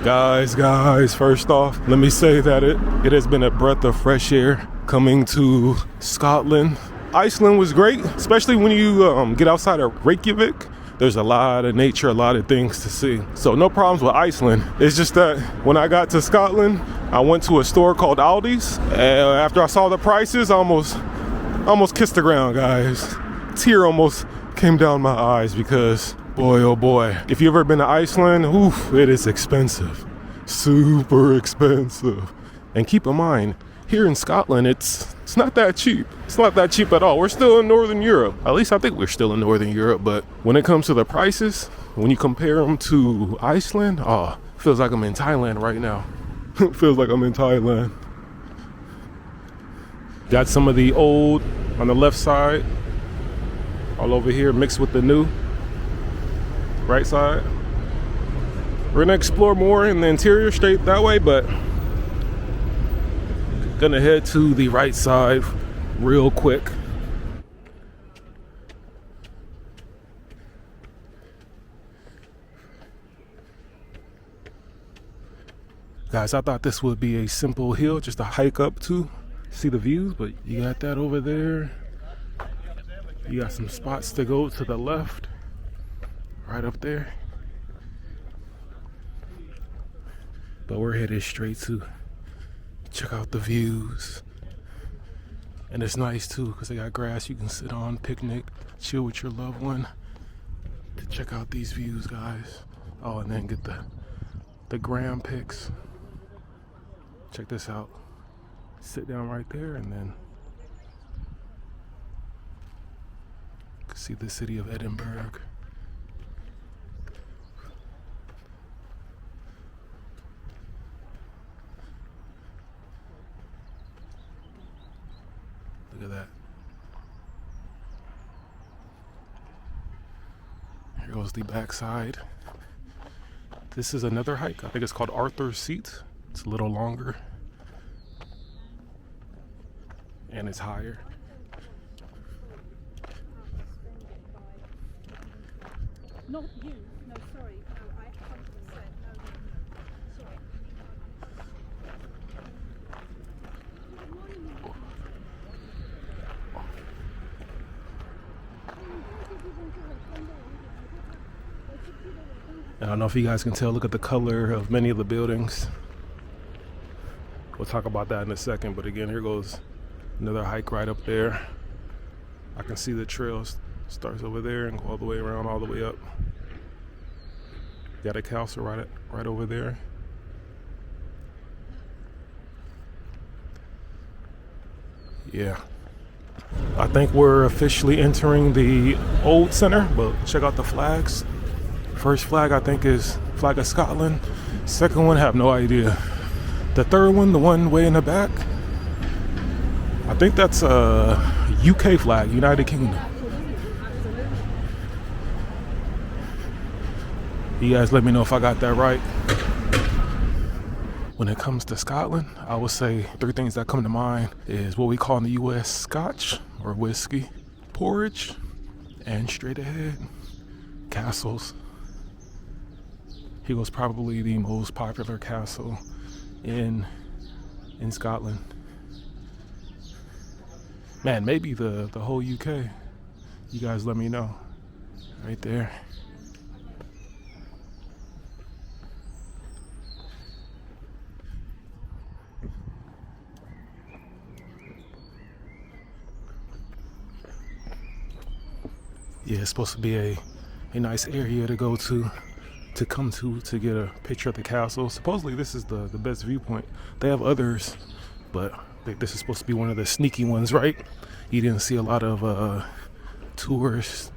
Guys, first off, let me say that it has been a breath of fresh air coming to Scotland. Iceland was great, especially when you get outside of Reykjavik. There's a lot of nature, a lot of things to see. So no problems with Iceland. It's just that when I got to Scotland, I went to a store called Aldi's. And after I saw the prices, I almost kissed the ground, guys. Tear almost came down my eyes because boy, oh boy. If you've ever been to Iceland, oof, it is expensive. Super expensive. And keep in mind, here in Scotland, it's not that cheap. It's not that cheap at all. We're still in Northern Europe. At least I think we're still in Northern Europe. But when it comes to the prices, when you compare them to Iceland, feels like I'm in Thailand right now. Feels like I'm in Thailand. Got some of the old on the left side, all over here, mixed with the new. Right side. We're gonna explore more in the interior straight that way, but gonna head to the right side real quick. Guys, I thought this would be a simple hill just to hike up to, see the views, but you got that over there. You got some spots to go to the left. Right up there. But we're headed straight to check out the views. And it's nice too because they got grass you can sit on, picnic, chill with your loved one. To check out these views, guys. Oh, and then get the gram pics. Check this out. Sit down right there and then you can see the city of Edinburgh. Look at that. Here goes the backside. This is another hike. I think it's called Arthur's Seat. It's a little longer. And it's higher. Not you. No, sorry. No, I 100%. No. Sorry. I don't know if you guys can tell, look at the color of many of the buildings. We'll talk about that in a second, but again, here goes another hike right up there. I can see the trail starts over there and go all the way around, all the way up. Got a castle right over there. Yeah. I think we're officially entering the old center, but check out the flags. First flag I think is flag of Scotland. Second one, have no idea. The third one, the one way in the back, I think that's a UK flag, United Kingdom. You guys let me know if I got that right. When it comes to Scotland, I would say three things that come to mind is what we call in the US Scotch or whiskey, porridge, and straight ahead, castles. He was probably the most popular castle in Scotland. Man, maybe the whole UK. You guys let me know. Right there. Yeah, it's supposed to be a nice area to go to come to get a picture of the castle. Supposedly this is the best viewpoint. They have others, but I think this is supposed to be one of the sneaky ones, right? You didn't see a lot of tourists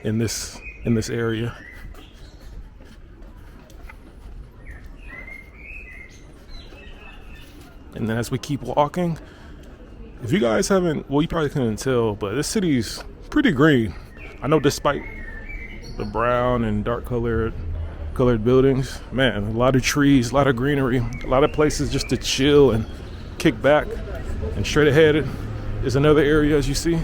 in this area. And then as we keep walking, if you guys haven't, well, you probably couldn't tell, but this city's pretty green. I know despite the brown and dark colored buildings, man, a lot of trees, a lot of greenery, a lot of places just to chill and kick back. And straight ahead is another area, as you see.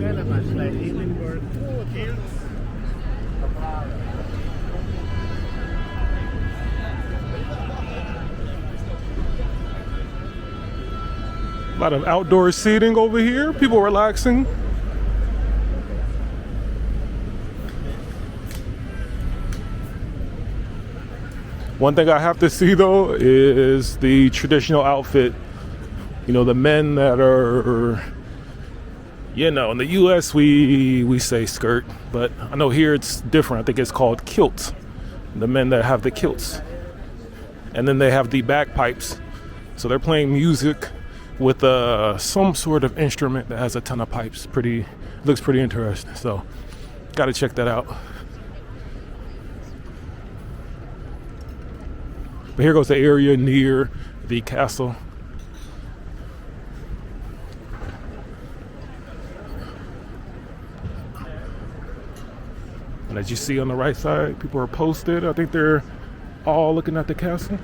kind of much like Edinburgh Hills. A lot of outdoor seating over here. People relaxing. One thing I have to see though is the traditional outfit. You know, the men that are, you know, in the US we say skirt, but I know here it's different. I think it's called kilt. The men that have the kilts. And then they have the bagpipes. So they're playing music with some sort of instrument that has a ton of pipes. Looks pretty interesting. So gotta check that out. But here goes the area near the castle. And as you see on the right side, people are posted. I think they're all looking at the castle.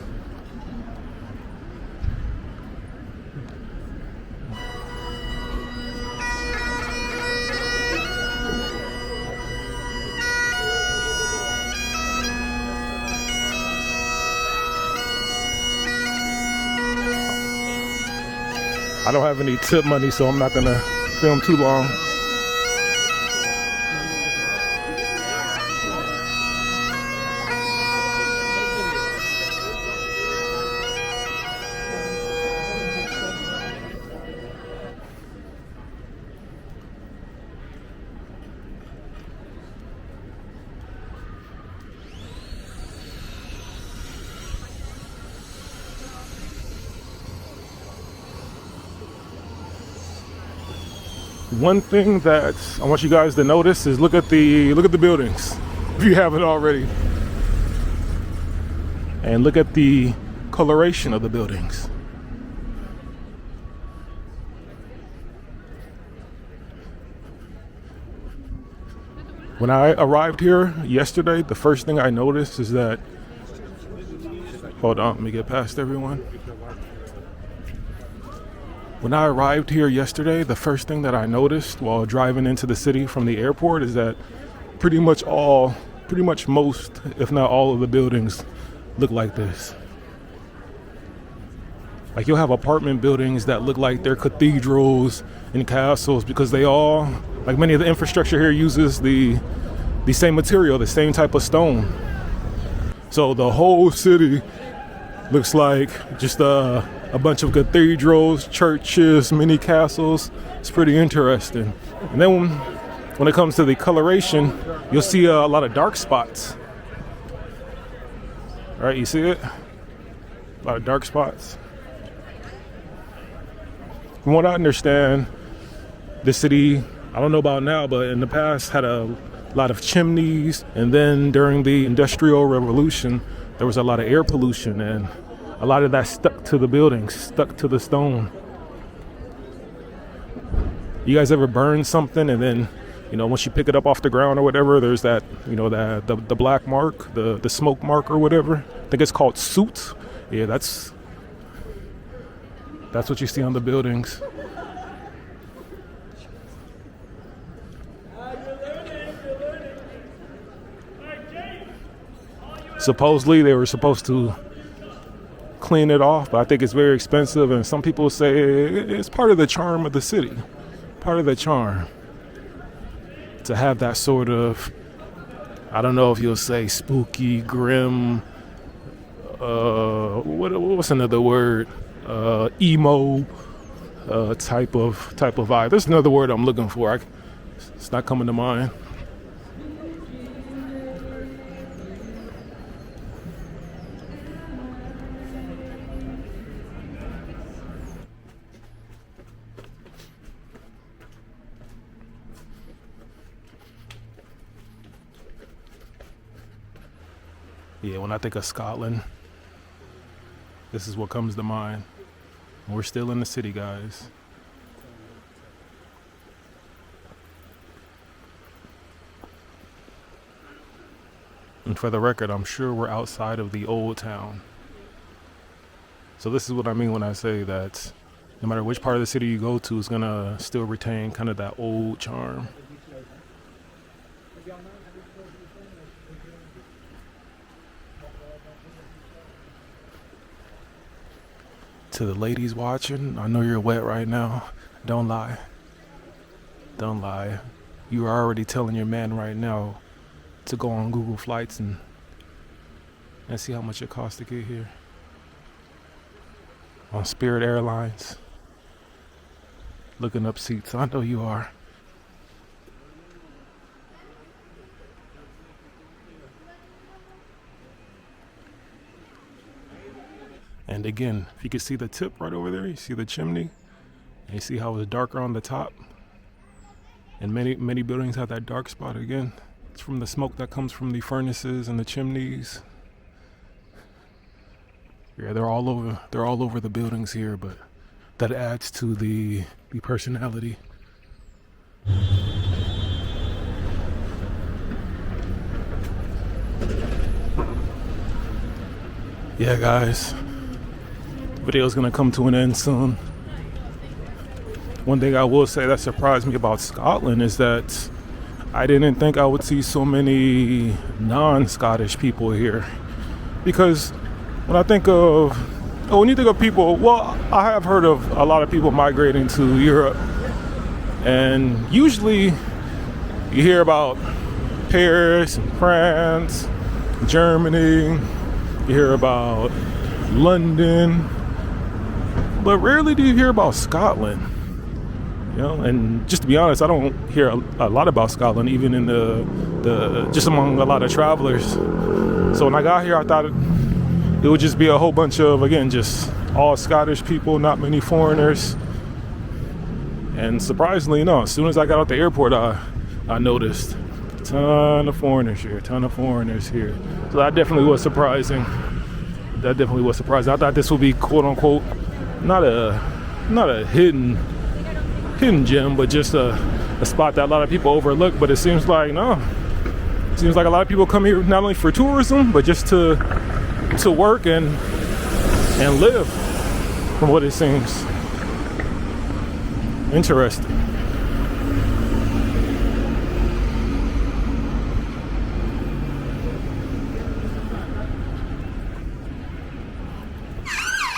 I don't have any tip money, so I'm not gonna film too long. One thing that I want you guys to notice is look at the buildings, if you haven't already. And look at the coloration of the buildings. When I arrived here yesterday, the first thing I noticed is that, hold on, let me get past everyone. When I arrived here yesterday, the first thing that I noticed while driving into the city from the airport is that pretty much most, if not all of the buildings look like this. Like you'll have apartment buildings that look like they're cathedrals and castles because they all, like many of the infrastructure here uses the same material, the same type of stone. So the whole city looks like just a bunch of cathedrals, churches, mini castles. It's pretty interesting. And then when it comes to the coloration, you'll see a lot of dark spots. All right, you see it? A lot of dark spots. From what I understand, the city, I don't know about now, but in the past had a lot of chimneys. And then during the Industrial Revolution, there was a lot of air pollution, and a lot of that stuck to the buildings, stuck to the stone. You guys ever burn something and then, you know, once you pick it up off the ground or whatever, there's that, you know, the black mark, the smoke mark or whatever. I think it's called soot. Yeah, that's what you see on the buildings. Supposedly they were supposed to clean it off, but I think it's very expensive, and some people say it's part of the charm of the city, part of the charm to have that sort of, I don't know if you'll say spooky, grim, what's another word, emo type of vibe. There's another word I'm looking for. It's not coming to mind. Yeah, when I think of Scotland, this is what comes to mind. We're still in the city, guys. And for the record, I'm sure we're outside of the old town. So this is what I mean when I say that no matter which part of the city you go to, is gonna still retain kind of that old charm. To the ladies watching, I know you're wet right now. Don't lie. Don't lie. You are already telling your man right now to go on Google Flights and see how much it costs to get here. On Spirit Airlines. Looking up seats. I know you are. And again, if you can see the tip right over there, you see the chimney, and you see how it's darker on the top. And many buildings have that dark spot again. It's from the smoke that comes from the furnaces and the chimneys. Yeah, they're all over the buildings here, but that adds to the personality. Yeah, guys, the video's gonna come to an end soon. One thing I will say that surprised me about Scotland is that I didn't think I would see so many non-Scottish people here. Because when you think of people, well, I have heard of a lot of people migrating to Europe. And usually you hear about Paris and France, Germany, you hear about London, but rarely do you hear about Scotland. You know, and just to be honest, I don't hear a lot about Scotland, even in the just among a lot of travelers. So when I got here, I thought it would just be a whole bunch of, again, just all Scottish people, not many foreigners. And surprisingly, no, as soon as I got out the airport, I noticed a ton of foreigners here. So that definitely was surprising. I thought this would be, quote unquote, not a hidden gem, but just a spot that a lot of people overlook. But it seems like no. It seems like a lot of people come here not only for tourism, but just to work and live, from what it seems. Interesting.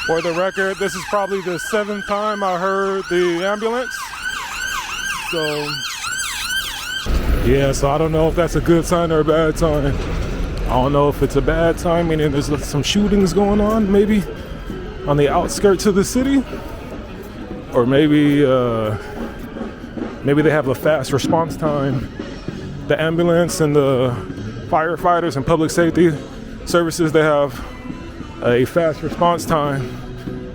For the record, this is probably the 7th time I heard the ambulance. So I don't know if that's a good sign or a bad sign. I don't know if it's a bad sign, meaning there's some shootings going on, maybe on the outskirts of the city, or maybe they have a fast response time. The ambulance and the firefighters and public safety services, they have a fast response time,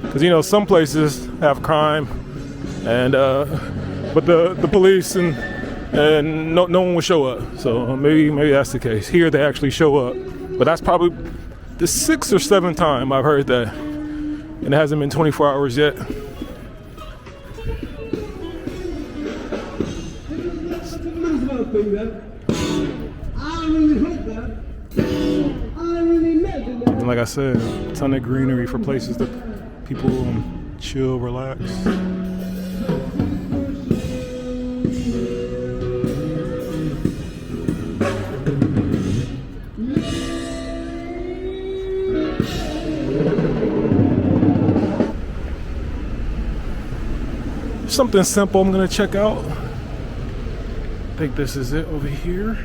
because some places have crime, and but the police and no one will show up. So maybe that's the case. Here they actually show up, but that's probably the 6th or 7th time I've heard that, and it hasn't been 24 hours yet. And like I said, a ton of greenery for places that people chill, relax. Something simple I'm gonna check out. I think this is it over here.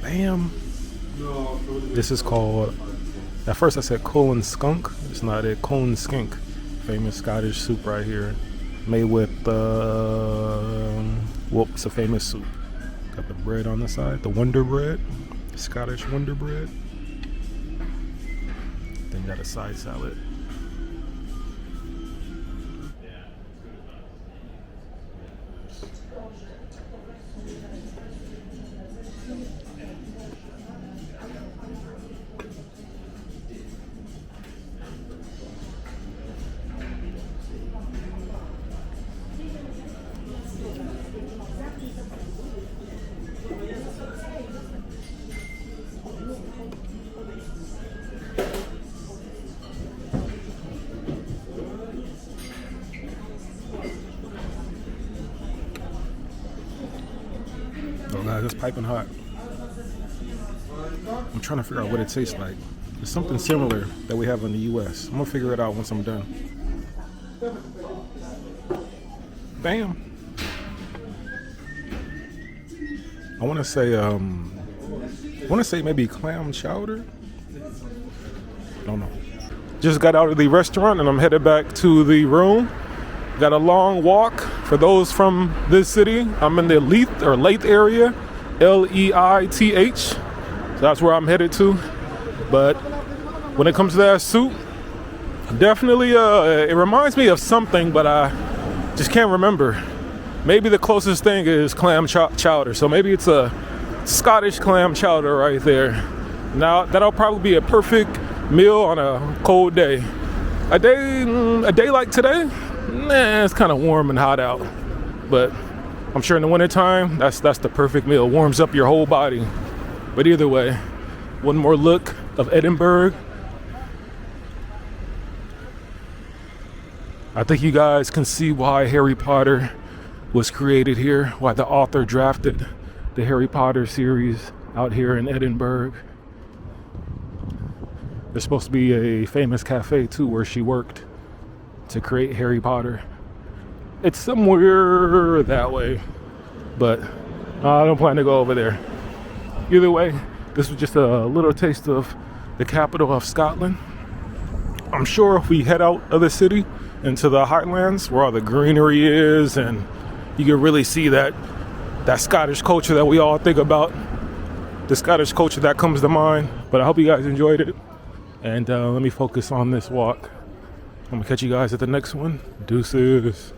Bam. This is called, at first I said Colin Skunk. It's not it, Colin Skink. Famous Scottish soup right here. Made with, it's a famous soup. Got the bread on the side, the Wonder Bread. Scottish Wonder Bread. Then got a side salad. Oh guys, it's piping hot. I'm trying to figure out what it tastes like. It's something similar that we have in the US. I'm gonna figure it out once I'm done. Bam. I wanna say maybe clam chowder. Don't know. Just got out of the restaurant and I'm headed back to the room. Got a long walk. For those from this city, I'm in the Leith area, Leith. So that's where I'm headed to. But when it comes to that soup, definitely it reminds me of something, but I just can't remember. Maybe the closest thing is clam chowder. So maybe it's a Scottish clam chowder right there. Now that'll probably be a perfect meal on a cold day. A day like today, it's kind of warm and hot out. But I'm sure in the wintertime, that's the perfect meal. Warms up your whole body. But either way, one more look of Edinburgh. I think you guys can see why Harry Potter was created here, why the author drafted the Harry Potter series out here in Edinburgh. There's supposed to be a famous cafe too where she worked to create Harry Potter. It's somewhere that way, but I don't plan to go over there. Either way, this was just a little taste of the capital of Scotland. I'm sure if we head out of the city into the Highlands where all the greenery is, and you can really see that Scottish culture that we all think about, the Scottish culture that comes to mind. But I hope you guys enjoyed it, and let me focus on this walk. I'm gonna catch you guys at the next one. Deuces.